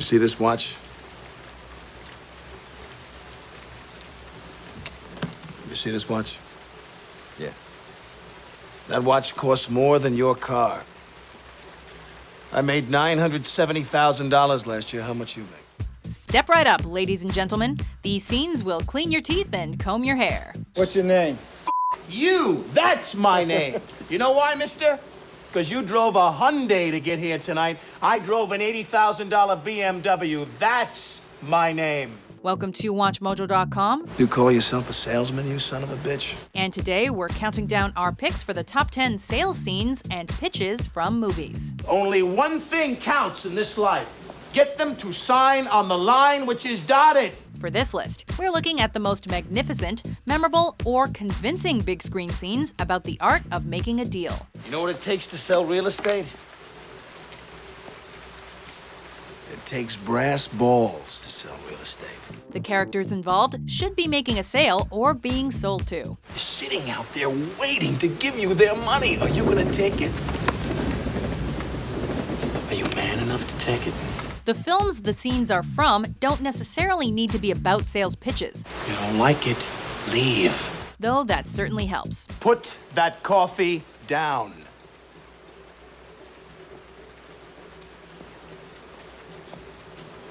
You see this watch? You see this watch? Yeah. That watch costs more than your car. I made $970,000 last year. How much you make? Step right up, ladies and gentlemen. These scenes will clean your teeth and comb your hair. What's your name? You! That's my name. You know why, mister? Because you drove a Hyundai to get here tonight. I drove an $80,000 BMW. That's my name. Welcome to WatchMojo.com. You call yourself a salesman, you son of a bitch? And today we're counting down our picks for the top 10 sales scenes and pitches from movies. Only one thing counts in this life. Get them to sign on the line which is dotted. For this list, we're looking at the most magnificent, memorable, or convincing big screen scenes about the art of making a deal. You know what it takes to sell real estate? It takes brass balls to sell real estate. The characters involved should be making a sale or being sold to. They're sitting out there waiting to give you their money. Are you gonna take it? Are you man enough to take it? The films the scenes are from don't necessarily need to be about sales pitches, You don't like it? Leave. though that certainly helps. Put that coffee down.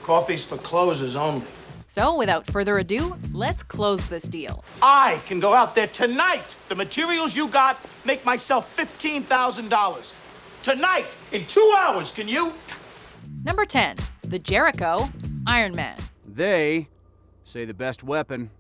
Coffee's for closers only. So without further ado, let's close this deal. I can go out there tonight. The materials you got make myself $15,000. Tonight, in 2 hours, can you? Number 10, The Jericho, Iron Man. They say the best weapon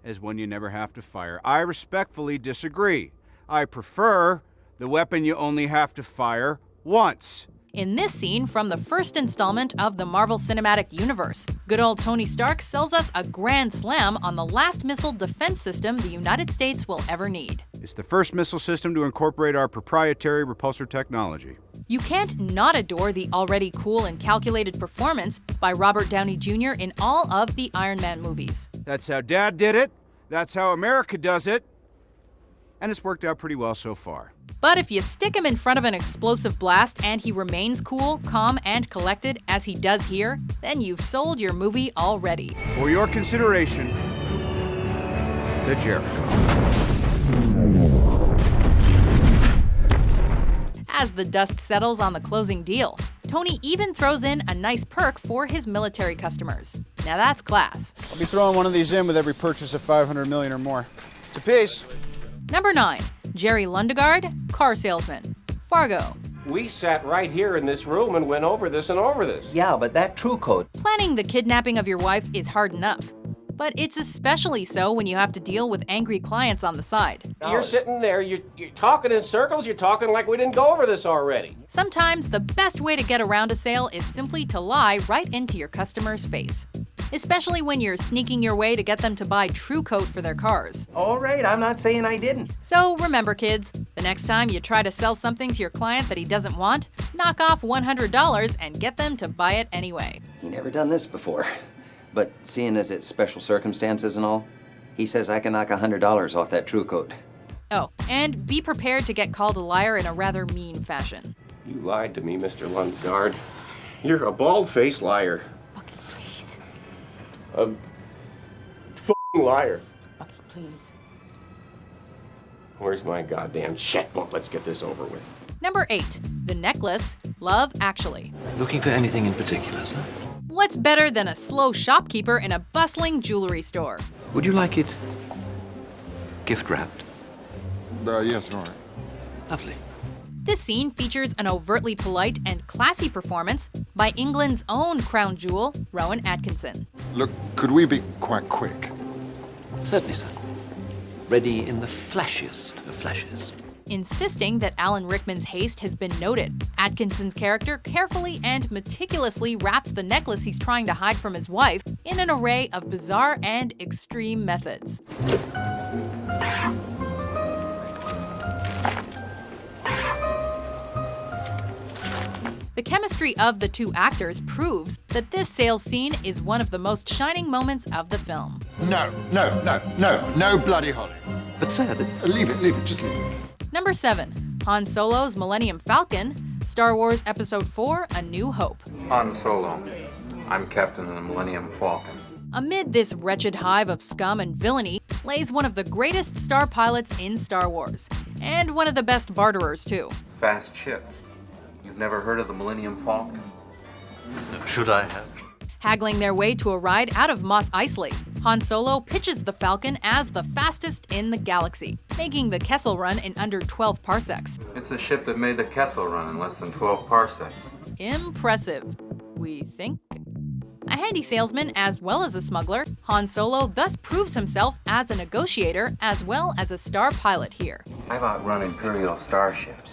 is one you never have to fire. I respectfully disagree. I prefer the weapon you only have to fire once. In this scene from the first installment of the Marvel Cinematic Universe, good old Tony Stark sells us a grand slam on the last missile defense system the United States will ever need. It's the first missile system to incorporate our proprietary repulsor technology. You can't not adore the already cool and calculated performance by Robert Downey Jr. in all of the Iron Man movies. That's how Dad did it. That's how America does it. And it's worked out pretty well so far. But if you stick him in front of an explosive blast and he remains cool, calm, and collected as he does here, then you've sold your movie already. For your consideration, the Jericho. As the dust settles on the closing deal, Tony even throws in a nice perk for his military customers. Now that's class. I'll be throwing one of these in with every purchase of $500 million or more. It's a piece. Number 9, Jerry Lundegaard, car salesman, Fargo. We sat right here in this room and went over this and over this. Yeah, but that true code. Planning the kidnapping of your wife is hard enough, but it's especially so when you have to deal with angry clients on the side. You're sitting there, you're talking in circles, you're talking like we didn't go over this already. Sometimes the best way to get around a sale is simply to lie right into your customer's face, especially when you're sneaking your way to get them to buy True Coat for their cars. All right, I'm not saying I didn't. So remember, kids, the next time you try to sell something to your client that he doesn't want, knock off $100 and get them to buy it anyway. He never done this before. But seeing as it's special circumstances and all, he says I can knock $100 off that true coat. Oh, and be prepared to get called a liar in a rather mean fashion. You lied to me, Mr. Lundgaard. You're a bald-faced liar. Bucky, please. A f***ing liar. Bucky, please. Where's my goddamn checkbook? Let's get this over with. Number 8, The Necklace, Love Actually. Looking for anything in particular, sir? What's better than a slow shopkeeper in a bustling jewelry store? Would you like it gift wrapped? Yes, all right. Lovely. This scene features an overtly polite and classy performance by England's own crown jewel, Rowan Atkinson. Look, could we be quite quick? Certainly, sir. Ready in the flashiest of flashes. Insisting that Alan Rickman's haste has been noted, Atkinson's character carefully and meticulously wraps the necklace he's trying to hide from his wife in an array of bizarre and extreme methods. The chemistry of the two actors proves that this sales scene is one of the most shining moments of the film. No bloody holly. But, sir, Leave it, just leave it. Number 7, Han Solo's Millennium Falcon, Star Wars Episode 4, A New Hope. Han Solo, I'm captain of the Millennium Falcon. Amid this wretched hive of scum and villainy lays one of the greatest star pilots in Star Wars, and one of the best barterers too. Fast ship. You've never heard of the Millennium Falcon? Should I have? Haggling their way to a ride out of Mos Eisley, Han Solo pitches the Falcon as the fastest in the galaxy, making the Kessel Run in under 12 parsecs. It's the ship that made the Kessel Run in less than 12 parsecs. Impressive, we think. A handy salesman as well as a smuggler, Han Solo thus proves himself as a negotiator as well as a star pilot here. I've outrun Imperial starships.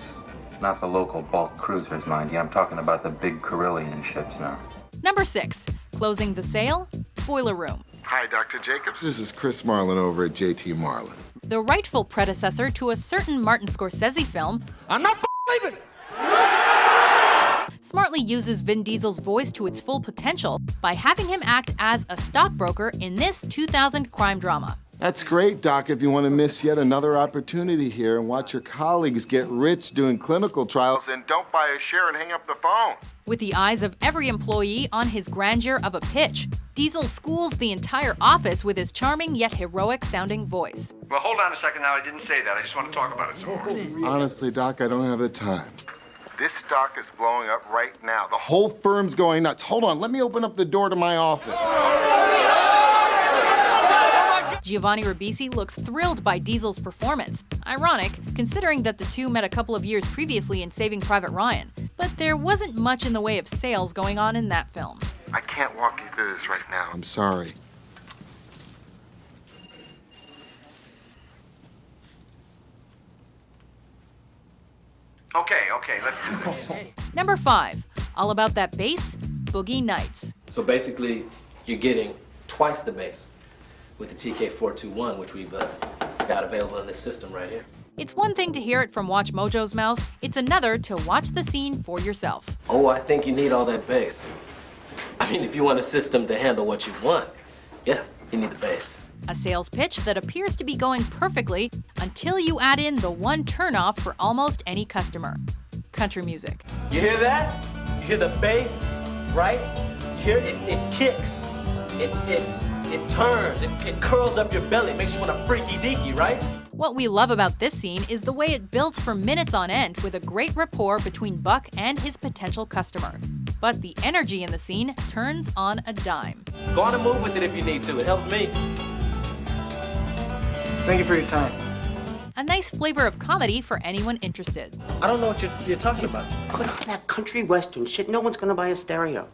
Not the local bulk cruisers, mind you. I'm talking about the big Carillion ships now. Number 6, closing the sale, Boiler Room. Hi, Dr. Jacobs. This is Chris Marlin over at JT Marlin. The rightful predecessor to a certain Martin Scorsese film, I'm not leaving! smartly uses Vin Diesel's voice to its full potential by having him act as a stockbroker in this 2000 crime drama. That's great, Doc, if you want to miss yet another opportunity here and watch your colleagues get rich doing clinical trials. And don't buy a share and hang up the phone. With the eyes of every employee on his grandeur of a pitch, Diesel schools the entire office with his charming yet heroic-sounding voice. Well, hold on a second now. I didn't say that. I just want to talk about it some more. Honestly, Doc, I don't have the time. This stock is blowing up right now. The whole firm's going nuts. Hold on, let me open up the door to my office. Giovanni Ribisi looks thrilled by Diesel's performance. Ironic, considering that the two met a couple of years previously in Saving Private Ryan. But there wasn't much in the way of sales going on in that film. I can't walk you through this right now. I'm sorry. Okay, let's do this. Number 5, all about that bass, Boogie Nights. So basically, you're getting twice the bass with the TK421, which we've got available in this system right here. It's one thing to hear it from Watch Mojo's mouth, it's another to watch the scene for yourself. Oh, I think you need all that bass. I mean, if you want a system to handle what you want, yeah, you need the bass. A sales pitch that appears to be going perfectly until you add in the one turnoff for almost any customer: country music. You hear that? You hear the bass, right? You hear it? It kicks. It turns. It curls up your belly. Makes you want a freaky deaky, right? What we love about this scene is the way it builds for minutes on end with a great rapport between Buck and his potential customer. But the energy in the scene turns on a dime. Go on and move with it if you need to. It helps me. Thank you for your time. A nice flavor of comedy for anyone interested. I don't know what you're talking about. Put on that country western shit. No one's gonna buy a stereo.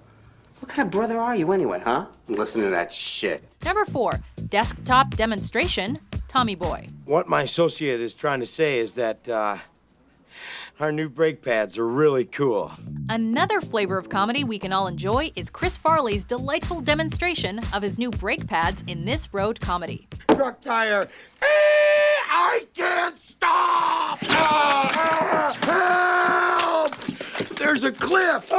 What kind of brother are you anyway, huh? Listen to that shit. Number 4, desktop demonstration, Tommy Boy. What my associate is trying to say is that our new brake pads are really cool. Another flavor of comedy we can all enjoy is Chris Farley's delightful demonstration of his new brake pads in this road comedy. Truck tire. I can't stop! Help! There's a cliff!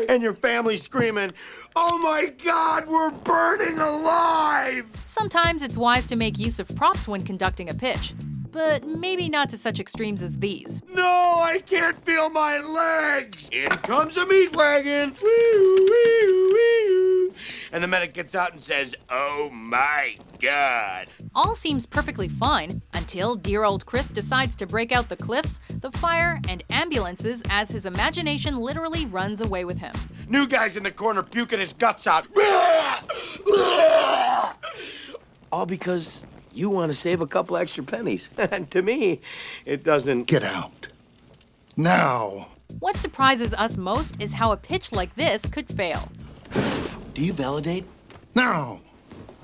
And your family screaming, "Oh my God, we're burning alive!" Sometimes it's wise to make use of props when conducting a pitch, but maybe not to such extremes as these. No, I can't feel my legs! In comes a meat wagon! Woo, woo, woo. And the medic gets out and says, "Oh my God." All seems perfectly fine until dear old Chris decides to break out the cliffs, the fire, and ambulances as his imagination literally runs away with him. New guy's in the corner puking his guts out. All because you want to save a couple extra pennies. And to me, it doesn't. Get out. Now. What surprises us most is how a pitch like this could fail. Do you validate? Now.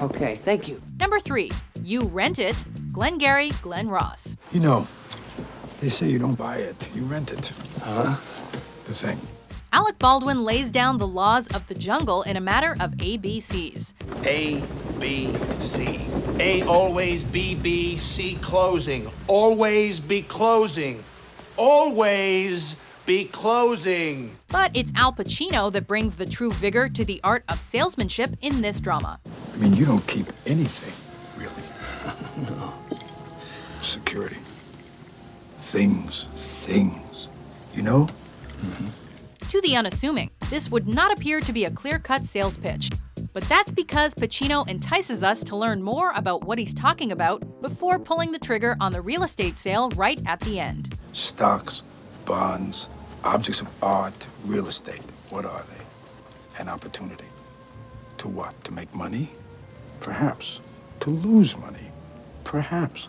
Okay, thank you. Number 3, you rent it, Glengarry Glen Ross. You know, they say you don't buy it, you rent it. Huh? The thing. Alec Baldwin lays down the laws of the jungle in a matter of ABCs. A, B, C. A always B, B, C closing. Always be closing. Always be closing. But it's Al Pacino that brings the true vigor to the art of salesmanship in this drama. I mean, you don't keep anything, really. No. Security. Things. You know? To the unassuming, this would not appear to be a clear-cut sales pitch. But that's because Pacino entices us to learn more about what he's talking about before pulling the trigger on the real estate sale right at the end. Stocks, bonds, objects of art, real estate. What are they? An opportunity. To what? To make money? Perhaps. To lose money? Perhaps.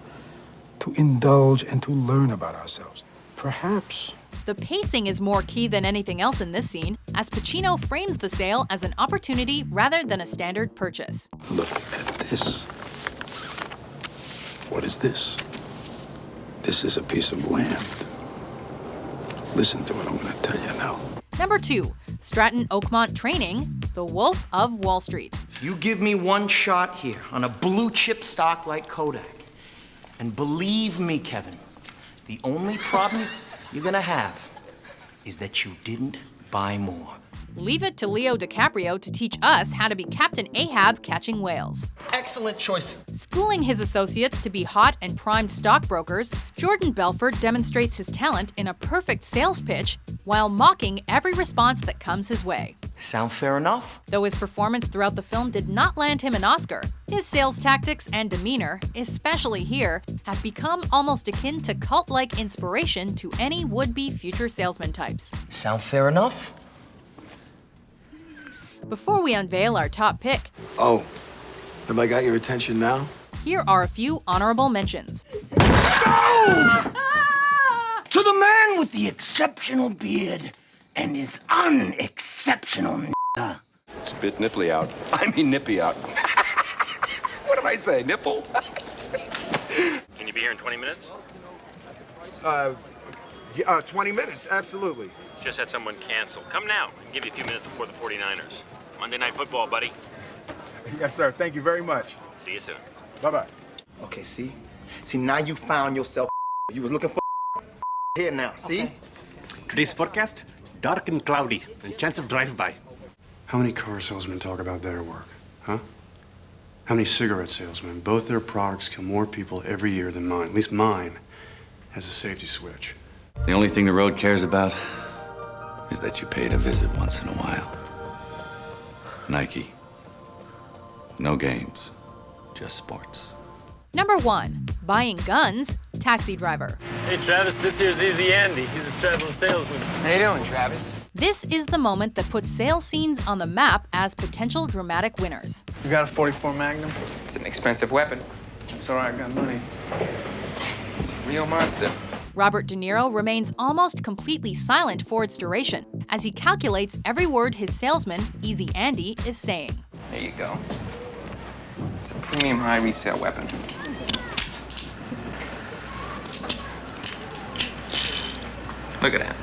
To indulge and to learn about ourselves? Perhaps. The pacing is more key than anything else in this scene, as Pacino frames the sale as an opportunity rather than a standard purchase. Look at this. What is this? This is a piece of land. Listen to what I'm going to tell you now. Number 2, Stratton Oakmont training, The Wolf of Wall Street. You give me one shot here on a blue chip stock like Kodak. And believe me, Kevin, the only problem you're gonna have is that you didn't buy more. Leave it to Leo DiCaprio to teach us how to be Captain Ahab catching whales. Excellent choice. Schooling his associates to be hot and primed stockbrokers, Jordan Belfort demonstrates his talent in a perfect sales pitch while mocking every response that comes his way. Sound fair enough? Though his performance throughout the film did not land him an Oscar, his sales tactics and demeanor, especially here, have become almost akin to cult-like inspiration to any would-be future salesman types. Sound fair enough? Before we unveil our top pick, Oh, have I got your attention now? here are a few honorable mentions. To the man with the exceptional beard and his unexceptional It's a bit nipply out. I mean nippy out. What did I say, nipple? Can you be here in 20 minutes? 20 minutes, absolutely. Just had someone cancel. Come now. I can give you a few minutes before the 49ers. Monday Night Football, buddy. Yes, sir. Thank you very much. See you soon. Bye-bye. Okay, see? See, now you found yourself. You was looking for here now, see? Today's forecast, dark and cloudy, and chance of drive-by. How many car salesmen talk about their work, huh? How many cigarette salesmen? Both their products kill more people every year than mine. At least mine has a safety switch. The only thing the road cares about is that you pay to visit once in a while. Nike. No games, just sports. Number 1, buying guns, Taxi Driver. Hey, Travis, this here's Easy Andy. He's a traveling salesman. How you doing, Travis? This is the moment that puts sales scenes on the map as potential dramatic winners. You got a 44 Magnum? It's an expensive weapon. It's all right, I got money. It's a real monster. Robert De Niro remains almost completely silent for its duration, as he calculates every word his salesman, Easy Andy, is saying. There you go. It's a premium high resale weapon. Look at that.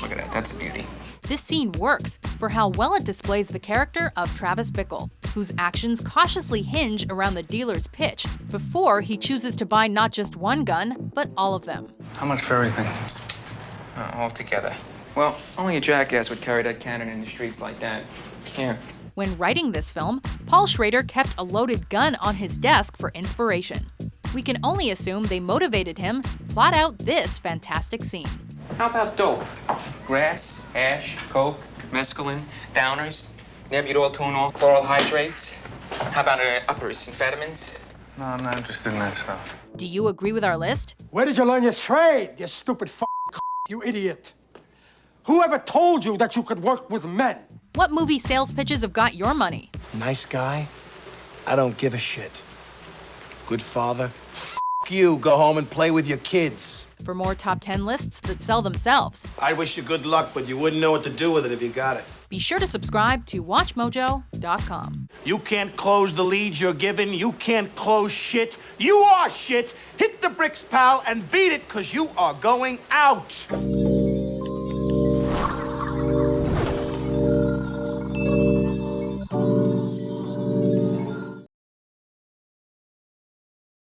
Look at that, that's a beauty. This scene works for how well it displays the character of Travis Bickle, whose actions cautiously hinge around the dealer's pitch before he chooses to buy not just one gun, but all of them. How much for everything? All together. Well, only a jackass would carry that cannon in the streets like that. Here. When writing this film, Paul Schrader kept a loaded gun on his desk for inspiration. We can only assume they motivated him to plot out this fantastic scene. How about dope? Grass, hash, coke, mescaline, downers, nebutyl, tunol, chloral hydrates. How about uppers, amphetamines? No, I'm not interested in that stuff. Do you agree with our list? Where did you learn your trade, you stupid you idiot? Whoever told you that you could work with men? What movie sales pitches have got your money? Nice guy? I don't give a shit. Good father? You go home and play with your kids. For more top 10 lists that sell themselves, I wish you good luck, but you wouldn't know what to do with it if you got it. be sure to subscribe to WatchMojo.com. You can't close the leads you're given. You can't close shit. You are shit. Hit the bricks, pal, and beat it, 'cause you are going out.